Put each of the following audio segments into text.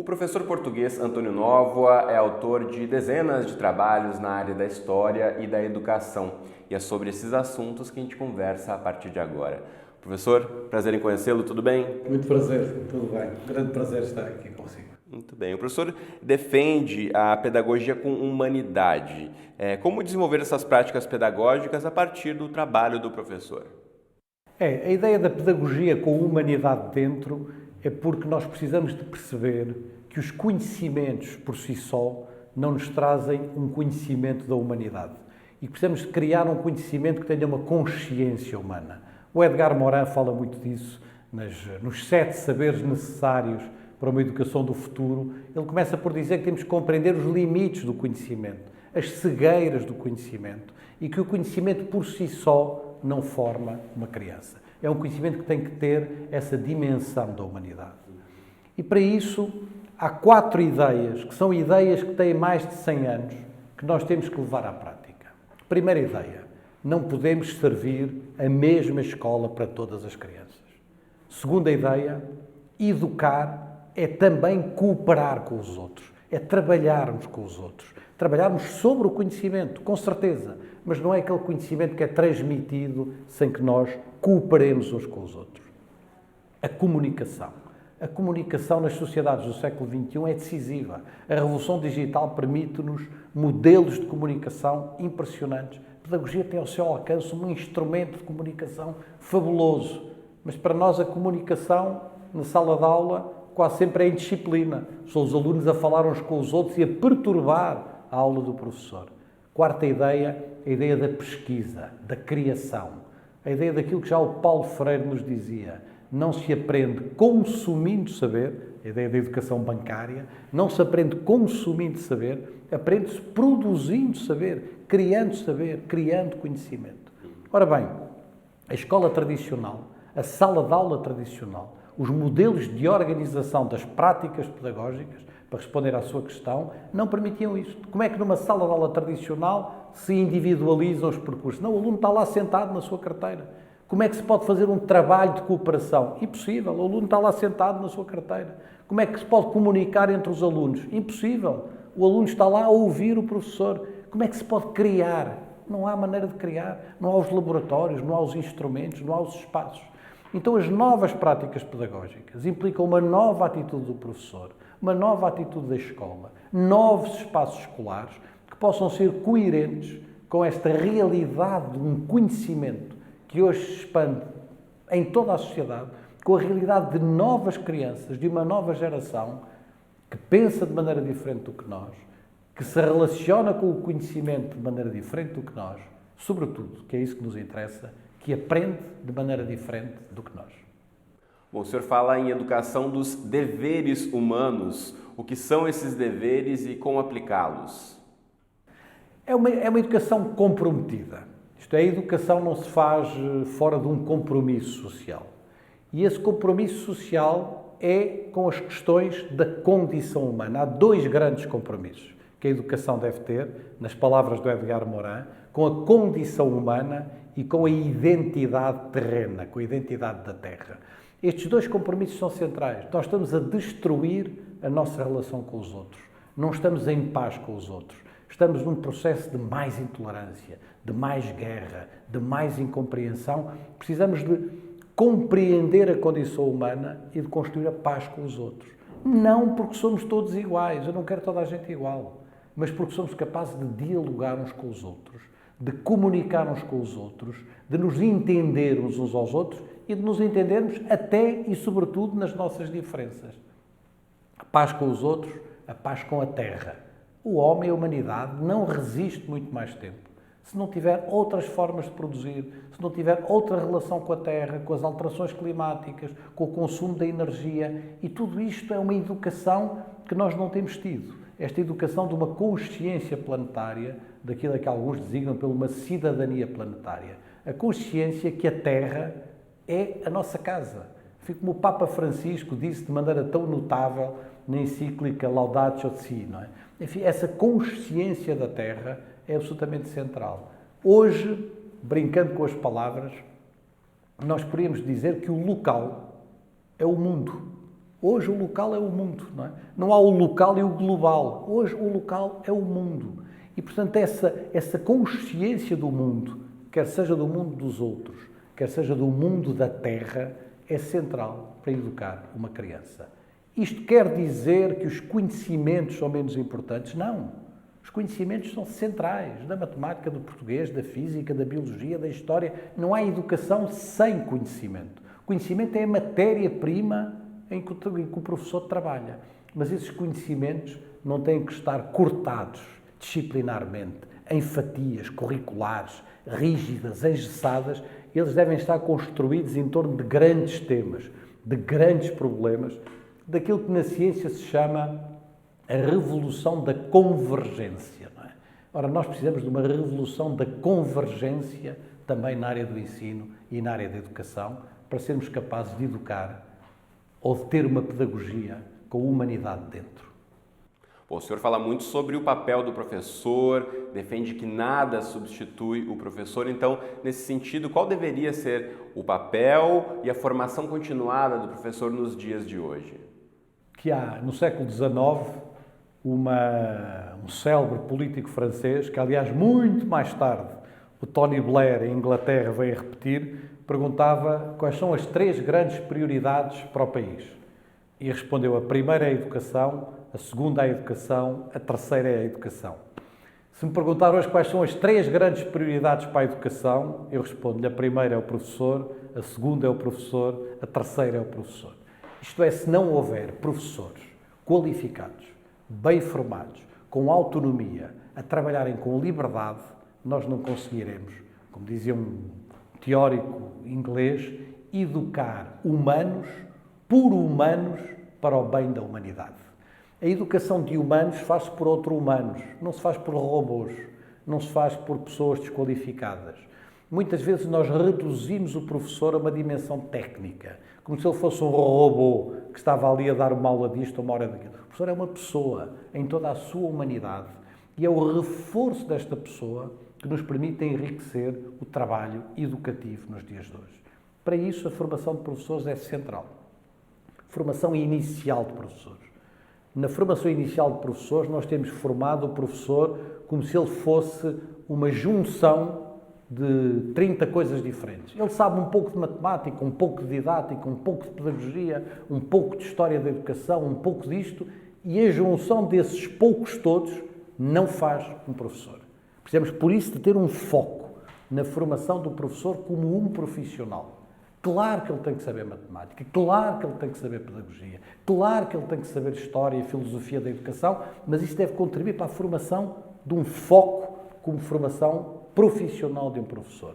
O professor português Antônio Nóvoa é autor de dezenas de trabalhos na área da história e da educação. E é sobre esses assuntos que a gente conversa a partir de agora. Professor, prazer em conhecê-lo, tudo bem? Muito prazer, tudo bem. Grande prazer estar aqui consigo. Muito bem. O professor defende a pedagogia com humanidade. Como desenvolver essas práticas pedagógicas a partir do trabalho do professor? A ideia da pedagogia com humanidade dentro é porque nós precisamos de perceber que os conhecimentos por si só não nos trazem um conhecimento da humanidade e que precisamos de criar um conhecimento que tenha uma consciência humana. O Edgar Morin fala muito disso, nos 7 saberes necessários para uma educação do futuro. Ele começa por dizer que temos que compreender os limites do conhecimento, as cegueiras do conhecimento e que o conhecimento por si só não forma uma criança. É um conhecimento que tem que ter essa dimensão da humanidade. E para isso há 4 ideias, que são ideias que têm mais de 100 anos, que nós temos que levar à prática. Primeira ideia, não podemos servir a mesma escola para todas as crianças. Segunda ideia, educar é também cooperar com os outros, é trabalharmos com os outros, trabalharmos sobre o conhecimento, com certeza, mas não é aquele conhecimento que é transmitido sem que nós cooperemos uns com os outros. A comunicação. A comunicação nas sociedades do século XXI é decisiva. A revolução digital permite-nos modelos de comunicação impressionantes. A pedagogia tem ao seu alcance um instrumento de comunicação fabuloso, mas para nós a comunicação na sala de aula quase sempre é indisciplina. São os alunos a falar uns com os outros e a perturbar a aula do professor. Quarta ideia, a ideia da pesquisa, da criação. A ideia daquilo que já o Paulo Freire nos dizia. Não se aprende consumindo saber, a ideia da educação bancária, não se aprende consumindo saber, aprende-se produzindo saber, criando conhecimento. Ora bem, a escola tradicional, a sala de aula tradicional, os modelos de organização das práticas pedagógicas, para responder à sua questão, não permitiam isto. Como é que numa sala de aula tradicional se individualizam os percursos? Não, o aluno está lá sentado na sua carteira. Como é que se pode fazer um trabalho de cooperação? Impossível, o aluno está lá sentado na sua carteira. Como é que se pode comunicar entre os alunos? Impossível, o aluno está lá a ouvir o professor. Como é que se pode criar? Não há maneira de criar, não há os laboratórios, não há os instrumentos, não há os espaços. Então as novas práticas pedagógicas implicam uma nova atitude do professor, uma nova atitude da escola, novos espaços escolares que possam ser coerentes com esta realidade de um conhecimento que hoje se expande em toda a sociedade, com a realidade de novas crianças, de uma nova geração que pensa de maneira diferente do que nós, que se relaciona com o conhecimento de maneira diferente do que nós, sobretudo, que é isso que nos interessa, que aprende de maneira diferente do que nós. Bom, o senhor fala em educação dos deveres humanos. O que são esses deveres e como aplicá-los? É uma educação comprometida. Isto é, a educação não se faz fora de um compromisso social. E esse compromisso social é com as questões da condição humana. Há 2 grandes compromissos que a educação deve ter, nas palavras do Edgar Morin, com a condição humana e com a identidade terrena, com a identidade da terra. Estes 2 compromissos são centrais. Nós estamos a destruir a nossa relação com os outros. Não estamos em paz com os outros. Estamos num processo de mais intolerância, de mais guerra, de mais incompreensão. Precisamos de compreender a condição humana e de construir a paz com os outros. Não porque somos todos iguais, eu não quero toda a gente igual, mas porque somos capazes de dialogar uns com os outros, de comunicar uns com os outros, de nos entendermos uns aos outros e de nos entendermos até e sobretudo nas nossas diferenças. A paz com os outros, a paz com a terra. O homem e a humanidade não resiste muito mais tempo se não tiver outras formas de produzir, se não tiver outra relação com a terra, com as alterações climáticas, com o consumo da energia. E tudo isto é uma educação que nós não temos tido. Esta educação de uma consciência planetária, daquilo que alguns designam por uma cidadania planetária. A consciência que a Terra é a nossa casa. Como o Papa Francisco disse de maneira tão notável na encíclica Laudatio Si, não é? Enfim, essa consciência da Terra é absolutamente central. Hoje, brincando com as palavras, nós poderíamos dizer que o local é o mundo. Hoje o local é o mundo, não é? Não há o local e o global. Hoje o local é o mundo. E, portanto, essa consciência do mundo, quer seja do mundo dos outros, quer seja do mundo da Terra, é central para educar uma criança. Isto quer dizer que os conhecimentos são menos importantes? Não. Os conhecimentos são centrais, da matemática, do português, da física, da biologia, da história. Não há educação sem conhecimento. Conhecimento é a matéria-prima em que o professor trabalha. Mas esses conhecimentos não têm que estar cortados disciplinarmente, em fatias curriculares, rígidas, engessadas. Eles devem estar construídos em torno de grandes temas, de grandes problemas, daquilo que na ciência se chama a revolução da convergência. Não é? Ora, nós precisamos de uma revolução da convergência também na área do ensino e na área da educação, para sermos capazes de educar ou de ter uma pedagogia com humanidade dentro. Bom, o senhor fala muito sobre o papel do professor, defende que nada substitui o professor. Então, nesse sentido, qual deveria ser o papel e a formação continuada do professor nos dias de hoje? Que há, no século XIX, um célebre político francês, que aliás muito mais tarde o Tony Blair em Inglaterra veio a repetir, perguntava quais são as 3 grandes prioridades para o país. E respondeu: a primeira é a educação, a segunda é a educação, a terceira é a educação. Se me perguntar hoje quais são as 3 grandes prioridades para a educação, eu respondo-lhe: a primeira é o professor, a segunda é o professor, a terceira é o professor. Isto é, se não houver professores qualificados, bem formados, com autonomia, a trabalharem com liberdade, nós não conseguiremos, como dizia um teórico inglês, educar humanos por humanos para o bem da humanidade. A educação de humanos faz-se por outros humanos, não se faz por robôs, não se faz por pessoas desqualificadas. Muitas vezes nós reduzimos o professor a uma dimensão técnica, como se ele fosse um robô que estava ali a dar uma aula disto ou uma hora daquilo. O professor é uma pessoa em toda a sua humanidade e é o reforço desta pessoa que nos permite enriquecer o trabalho educativo nos dias de hoje. Para isso, a formação de professores é central. Formação inicial de professores. Na formação inicial de professores, nós temos formado o professor como se ele fosse uma junção de 30 coisas diferentes. Ele sabe um pouco de matemática, um pouco de didática, um pouco de pedagogia, um pouco de história da educação, um pouco disto, e a junção desses poucos todos não faz um professor. Precisamos, por isso, de ter um foco na formação do professor como um profissional. Claro que ele tem que saber matemática, claro que ele tem que saber pedagogia, claro que ele tem que saber história e filosofia da educação, mas isso deve contribuir para a formação de um foco como formação profissional de um professor.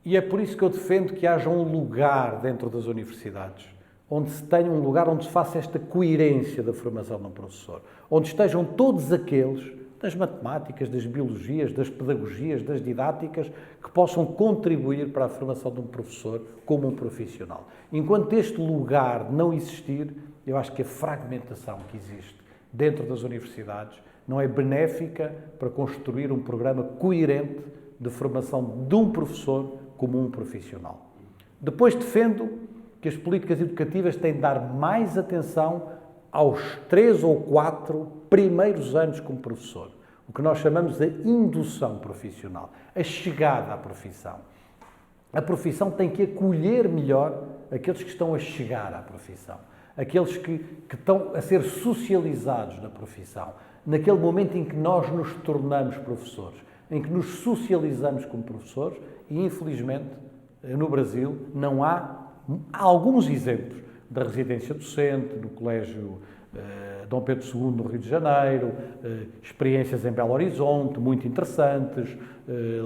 E é por isso que eu defendo que haja um lugar dentro das universidades, onde se tenha um lugar onde se faça esta coerência da formação de um professor, onde estejam todos aqueles das matemáticas, das biologias, das pedagogias, das didáticas, que possam contribuir para a formação de um professor como um profissional. Enquanto este lugar não existir, eu acho que a fragmentação que existe dentro das universidades não é benéfica para construir um programa coerente de formação de um professor como um profissional. Depois defendo que as políticas educativas têm de dar mais atenção aos 3 ou 4 primeiros anos como professor, o que nós chamamos de indução profissional, a chegada à profissão. A profissão tem que acolher melhor aqueles que estão a chegar à profissão, aqueles que estão a ser socializados na profissão, naquele momento em que nós nos tornamos professores, em que nos socializamos como professores, e infelizmente no Brasil não há alguns exemplos da residência docente, no Colégio Dom Pedro II, no Rio de Janeiro, experiências em Belo Horizonte, muito interessantes,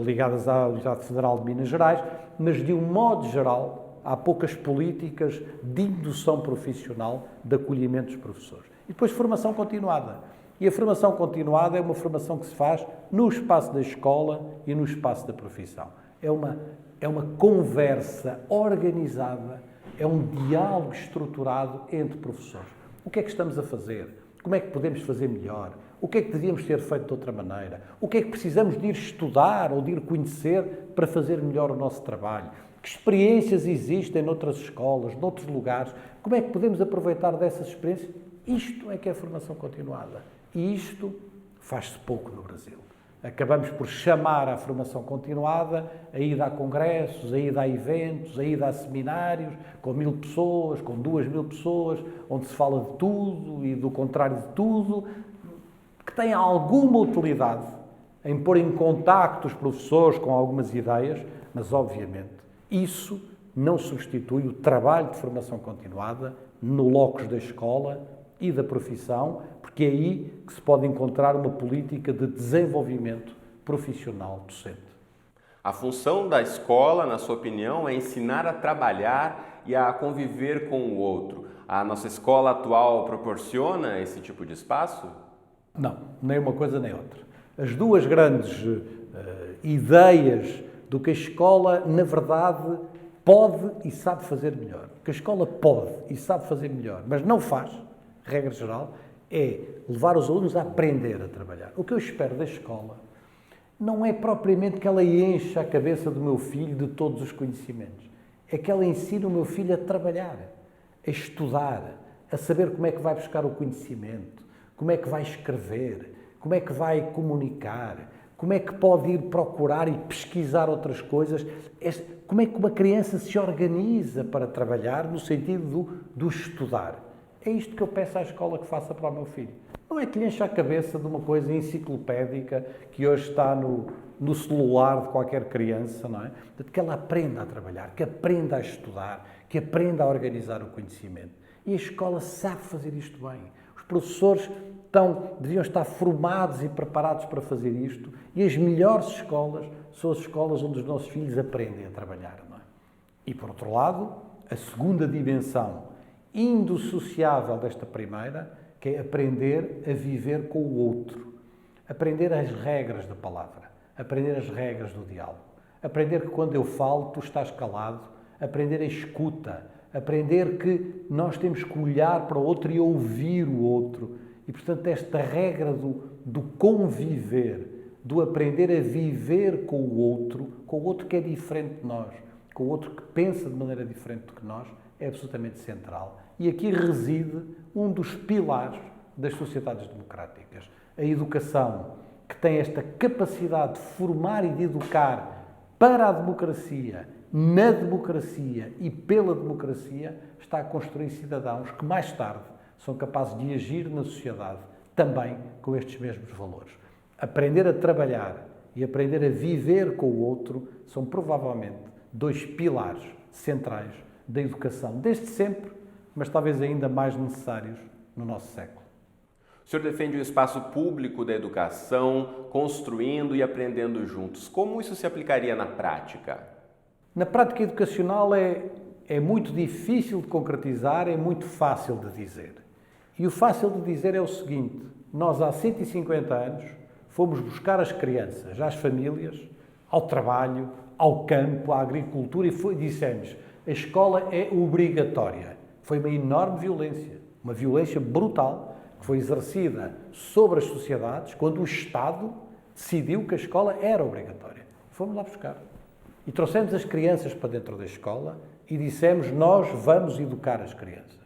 ligadas à Universidade Federal de Minas Gerais, mas de um modo geral há poucas políticas de indução profissional de acolhimento dos professores. E depois formação continuada. E a formação continuada é uma formação que se faz no espaço da escola e no espaço da profissão. É uma conversa organizada, é um diálogo estruturado entre professores. O que é que estamos a fazer? Como é que podemos fazer melhor? O que é que devíamos ter feito de outra maneira? O que é que precisamos de ir estudar ou de ir conhecer para fazer melhor o nosso trabalho? Que experiências existem noutras escolas, noutros lugares? Como é que podemos aproveitar dessas experiências? Isto é que é formação continuada. E isto faz-se pouco no Brasil. Acabamos por chamar à formação continuada a ida a congressos, a ida a eventos, a ida a seminários, com 1000 pessoas, com 2000 pessoas, onde se fala de tudo e do contrário de tudo, que tem alguma utilidade em pôr em contacto os professores com algumas ideias, mas, obviamente, isso não substitui o trabalho de formação continuada no locus da escola e da profissão, porque é aí que se pode encontrar uma política de desenvolvimento profissional docente. A função da escola, na sua opinião, é ensinar a trabalhar e a conviver com o outro. A nossa escola atual proporciona esse tipo de espaço? Não, nem uma coisa nem outra. As duas grandes ideias do que a escola, na verdade, pode e sabe fazer melhor. O que a escola pode e sabe fazer melhor, mas não faz, regra geral, é levar os alunos a aprender a trabalhar. O que eu espero da escola não é propriamente que ela encha a cabeça do meu filho de todos os conhecimentos. É que ela ensine o meu filho a trabalhar, a estudar, a saber como é que vai buscar o conhecimento, como é que vai escrever, como é que vai comunicar, como é que pode ir procurar e pesquisar outras coisas, como é que uma criança se organiza para trabalhar no sentido do estudar. É isto que eu peço à escola que faça para o meu filho. Não é que lhe encha a cabeça de uma coisa enciclopédica que hoje está no celular de qualquer criança, não é? De que ela aprenda a trabalhar, que aprenda a estudar, que aprenda a organizar o conhecimento. E a escola sabe fazer isto bem. Os professores deviam estar formados e preparados para fazer isto, e as melhores escolas são as escolas onde os nossos filhos aprendem a trabalhar, não é? E, por outro lado, a segunda dimensão indissociável desta primeira, que é aprender a viver com o outro, aprender as regras da palavra, aprender as regras do diálogo, aprender que quando eu falo tu estás calado, aprender a escuta, aprender que nós temos que olhar para o outro e ouvir o outro. E, portanto, esta regra do conviver, do aprender a viver com o outro que é diferente de nós, com o outro que pensa de maneira diferente do que nós, é absolutamente central. E aqui reside um dos pilares das sociedades democráticas. A educação, que tem esta capacidade de formar e de educar para a democracia, na democracia e pela democracia, está a construir cidadãos que mais tarde são capazes de agir na sociedade também com estes mesmos valores. Aprender a trabalhar e aprender a viver com o outro são provavelmente dois pilares centrais da educação, desde sempre, mas talvez ainda mais necessários no nosso século. O senhor defende o espaço público da educação, construindo e aprendendo juntos. Como isso se aplicaria na prática? Na prática educacional é muito difícil de concretizar, é muito fácil de dizer. E o fácil de dizer é o seguinte: nós há 150 anos fomos buscar as crianças, às famílias, ao trabalho, ao campo, à agricultura e dissemos: a escola é obrigatória. Foi uma enorme violência, uma violência brutal que foi exercida sobre as sociedades quando o Estado decidiu que a escola era obrigatória. Fomos lá buscar. E trouxemos as crianças para dentro da escola e dissemos: nós vamos educar as crianças.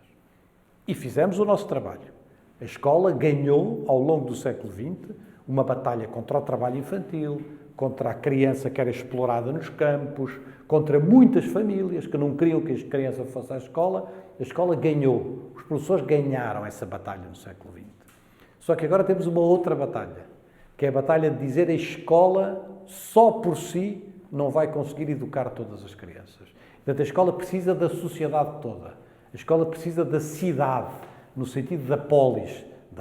E fizemos o nosso trabalho. A escola ganhou, ao longo do século XX, uma batalha contra o trabalho infantil, contra a criança que era explorada nos campos, contra muitas famílias que não queriam que a criança fosse à escola. A escola ganhou. Os professores ganharam essa batalha no século XX. Só que agora temos uma outra batalha, que é a batalha de dizer a escola só por si não vai conseguir educar todas as crianças. Portanto, a escola precisa da sociedade toda. A escola precisa da cidade, no sentido da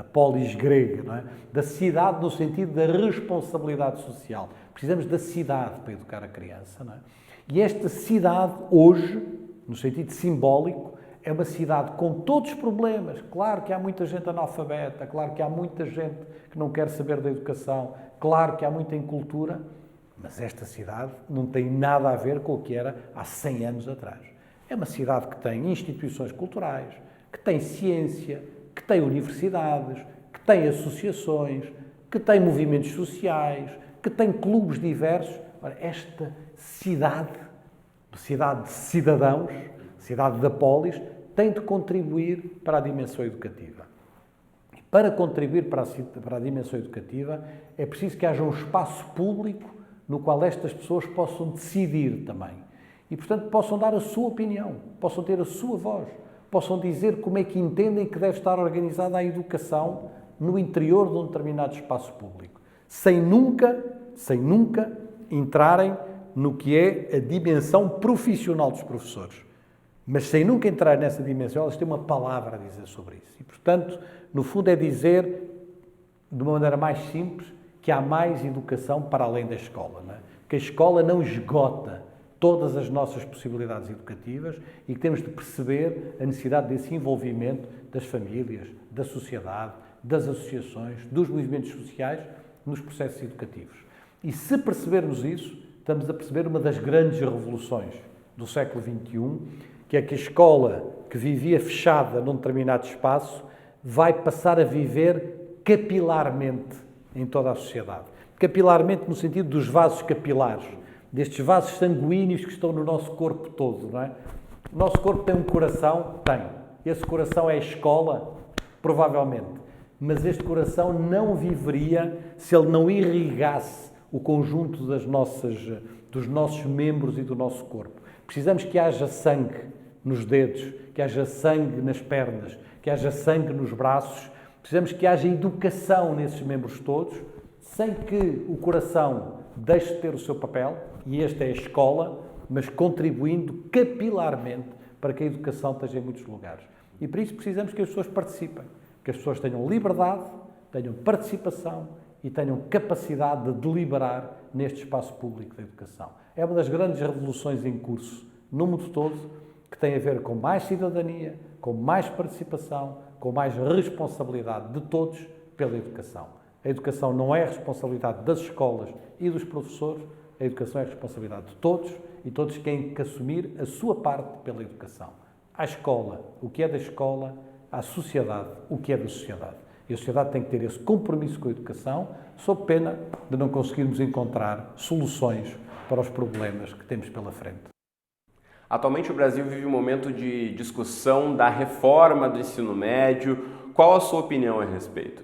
polis grega, não é? Da cidade no sentido da responsabilidade social. Precisamos da cidade para educar a criança, não é? E esta cidade, hoje, no sentido simbólico, é uma cidade com todos os problemas. Claro que há muita gente analfabeta, claro que há muita gente que não quer saber da educação, claro que há muita incultura, mas esta cidade não tem nada a ver com o que era há 100 anos atrás. É uma cidade que tem instituições culturais, que tem ciência, que tem universidades, que tem associações, que tem movimentos sociais, que tem clubes diversos. Ora, esta cidade cidade de cidadãos, cidade da polis, tem de contribuir para a dimensão educativa. Para contribuir para a dimensão educativa, é preciso que haja um espaço público no qual estas pessoas possam decidir também. E, portanto, possam dar a sua opinião, possam ter a sua voz, possam dizer como é que entendem que deve estar organizada a educação no interior de um determinado espaço público, sem nunca entrarem no que é a dimensão profissional dos professores. Mas sem nunca entrar nessa dimensão, elas têm uma palavra a dizer sobre isso. E, portanto, no fundo é dizer, de uma maneira mais simples, que há mais educação para além da escola, não é? Que a escola não esgota todas as nossas possibilidades educativas e que temos de perceber a necessidade desse envolvimento das famílias, da sociedade, das associações, dos movimentos sociais nos processos educativos. E se percebermos isso, estamos a perceber uma das grandes revoluções do século XXI, que é que a escola que vivia fechada num determinado espaço vai passar a viver capilarmente em toda a sociedade. Capilarmente no sentido dos vasos capilares, destes vasos sanguíneos que estão no nosso corpo todo, não é? O nosso corpo tem um coração? Tem. Esse coração é a escola? Provavelmente. Mas este coração não viveria se ele não irrigasse o conjunto dos nossos membros e do nosso corpo. Precisamos que haja sangue nos dedos, que haja sangue nas pernas, que haja sangue nos braços. Precisamos que haja educação nesses membros todos, sem que o coração deixe de ter o seu papel, e este é a escola, mas contribuindo capilarmente para que a educação esteja em muitos lugares. E por isso precisamos que as pessoas participem, que as pessoas tenham liberdade, tenham participação e tenham capacidade de deliberar neste espaço público da educação. É uma das grandes revoluções em curso no mundo todo, que tem a ver com mais cidadania, com mais participação, com mais responsabilidade de todos pela educação. A educação não é a responsabilidade das escolas e dos professores, a educação é a responsabilidade de todos e todos têm que assumir a sua parte pela educação. À escola, o que é da escola, à sociedade, o que é da sociedade. E a sociedade tem que ter esse compromisso com a educação, sob pena de não conseguirmos encontrar soluções para os problemas que temos pela frente. Atualmente o Brasil vive um momento de discussão da reforma do ensino médio. Qual a sua opinião a respeito?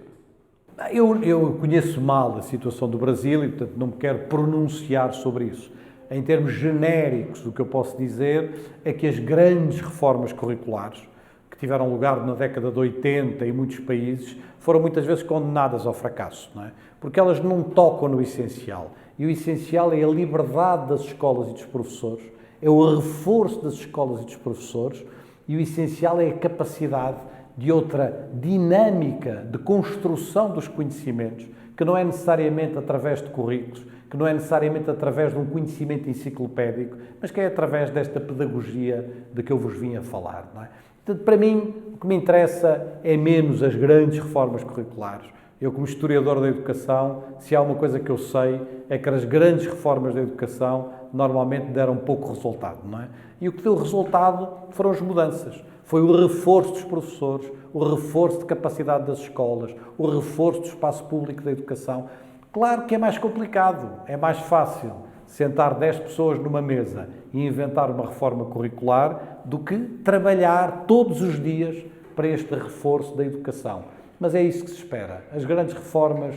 Eu conheço mal a situação do Brasil e, portanto, não me quero pronunciar sobre isso. Em termos genéricos, o que eu posso dizer é que as grandes reformas curriculares que tiveram lugar na década de 80 em muitos países foram muitas vezes condenadas ao fracasso, não é? Porque elas não tocam no essencial. E o essencial é a liberdade das escolas e dos professores, é o reforço das escolas e dos professores, e o essencial é a capacidade de outra dinâmica de construção dos conhecimentos, que não é necessariamente através de currículos, que não é necessariamente através de um conhecimento enciclopédico, mas que é através desta pedagogia de que eu vos vim a falar, não é? Portanto, para mim, o que me interessa é menos as grandes reformas curriculares. Eu, como historiador da educação, se há uma coisa que eu sei, é que as grandes reformas da educação normalmente deram pouco resultado, não é? E o que deu resultado foram as mudanças. Foi o reforço dos professores, o reforço de capacidade das escolas, o reforço do espaço público da educação. Claro que é mais complicado, é mais fácil sentar 10 pessoas numa mesa e inventar uma reforma curricular do que trabalhar todos os dias para este reforço da educação. Mas é isso que se espera. As grandes reformas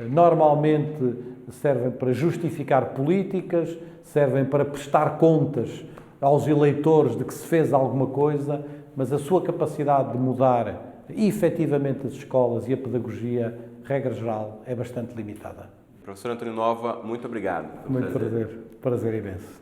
normalmente servem para justificar políticas, servem para prestar contas aos eleitores de que se fez alguma coisa, mas a sua capacidade de mudar efetivamente as escolas e a pedagogia, regra geral, é bastante limitada. Professor António Nova, muito obrigado. Muito prazer imenso.